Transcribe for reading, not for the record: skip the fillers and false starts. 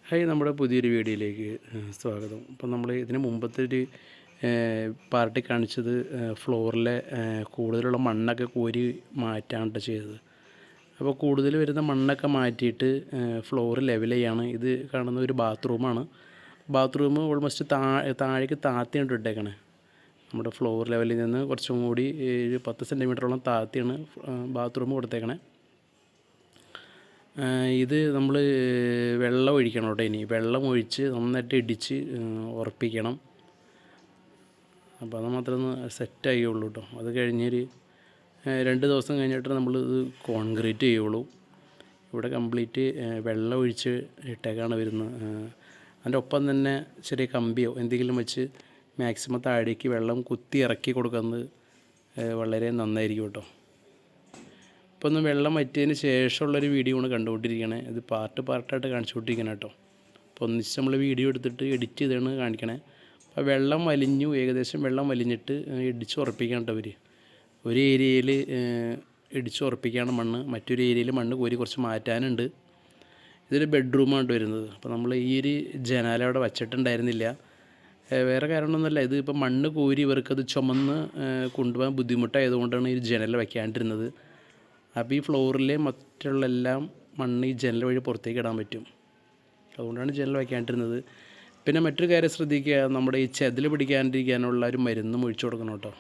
Hi, നമ്മുടെ പുതിയൊരു വീഡിയോയിലേക്ക് സ്വാഗതം. അപ്പം നമ്മൾ ഇതിന് മുമ്പത്തെ ഒരു പാർട്ടി കാണിച്ചത് ഫ്ലോറിലെ കൂടുതലുള്ള മണ്ണൊക്കെ കോരി മാറ്റാണ് ചെയ്തത്. അപ്പോൾ കൂടുതൽ വരുന്ന മണ്ണൊക്കെ മാറ്റിയിട്ട് ഫ്ലോർ ലെവൽ ചെയ്യാണ്. ഇത് കാണുന്ന ഒരു ബാത്റൂമാണ്. ബാത്റൂം ഓൾമോസ്റ്റ് താഴേക്ക് താത്തിയാണ് ഇട്ടേക്കണേ. നമ്മുടെ ഫ്ലോർ ലെവലിൽ നിന്ന് കുറച്ചും കൂടി ഒരു 10 സെൻറ്റിമീറ്ററോളം താത്തിയാണ് ബാത്റൂം കൊടുത്തേക്കണേ. ഇത് നമ്മൾ വെള്ളം ഒഴിക്കണം കേട്ടോ. ഇനി വെള്ളം ഒഴിച്ച് നന്നായിട്ട് ഇടിച്ച് ഉറപ്പിക്കണം. അപ്പോൾ അത് മാത്രമേ ഒന്ന് സെറ്റാകുകയുള്ളൂ കേട്ടോ. അത് കഴിഞ്ഞൊരു 2 ദിവസം കഴിഞ്ഞിട്ട് നമ്മൾ ഇത് കോൺക്രീറ്റ് ചെയ്യുള്ളൂ. ഇവിടെ കംപ്ലീറ്റ് വെള്ളം ഒഴിച്ച് ഇട്ടേക്കാണ് വരുന്നത്. അതിൻ്റെ ഒപ്പം തന്നെ ചെറിയ കമ്പിയോ എന്തെങ്കിലും വെച്ച് മാക്സിമം താഴേക്ക് വെള്ളം കുത്തി ഇറക്കി കൊടുക്കുന്നത് വളരെ നന്നായിരിക്കും കേട്ടോ. ഇപ്പോൾ ഒന്ന് വെള്ളം വറ്റിയതിന് ശേഷമുള്ളൊരു വീഡിയോ ആണ് കണ്ടുകൊണ്ടിരിക്കണേ. ഇത് പാർട്ടായിട്ട് കാണിച്ചുകൊണ്ടിരിക്കണം കേട്ടോ. അപ്പോൾ ഒന്നിച്ച് നമ്മൾ വീഡിയോ എടുത്തിട്ട് എഡിറ്റ് ചെയ്താണ് കാണിക്കണേ. അപ്പോൾ വെള്ളം വലിഞ്ഞു, ഏകദേശം വെള്ളം വലിഞ്ഞിട്ട് ഇടിച്ച് ഉറപ്പിക്കാൻ കേട്ടോ. ഒരു ഏരിയയിൽ ഇടിച്ച് ഉറപ്പിക്കുകയാണ് മണ്ണ്, മറ്റൊരു ഏരിയയിൽ മണ്ണ് കോരി കുറച്ച് മാറ്റാനുണ്ട്. ഇതൊരു ബെഡ്റൂമാണ് വരുന്നത്. അപ്പോൾ നമ്മൾ ഈ ഒരു ജനാല അവിടെ വച്ചിട്ടുണ്ടായിരുന്നില്ല. വേറെ കാരണമൊന്നുമല്ല, ഇത് ഇപ്പോൾ മണ്ണ് കോരി ഇവർക്കത് ചുമന്ന് കൊണ്ടുപോകാൻ ബുദ്ധിമുട്ടായതുകൊണ്ടാണ് ഈ ജനൽ വയ്ക്കാണ്ടിരുന്നത്. അപ്പോൾ ഈ ഫ്ലോറിലെ മറ്റുള്ള എല്ലാം മണ്ണ് ഈ ജനൽ വഴി പുറത്തേക്ക് ഇടാൻ പറ്റും. അതുകൊണ്ടാണ് ജനൽ വയ്ക്കാണ്ടിരുന്നത്. പിന്നെ മറ്റൊരു കാര്യം ശ്രദ്ധിക്കുക, നമ്മുടെ ഈ ചെതൽ പിടിക്കാണ്ടിരിക്കാനുള്ള ഒരു മരുന്നും ഒഴിച്ചു കൊടുക്കണം കേട്ടോ.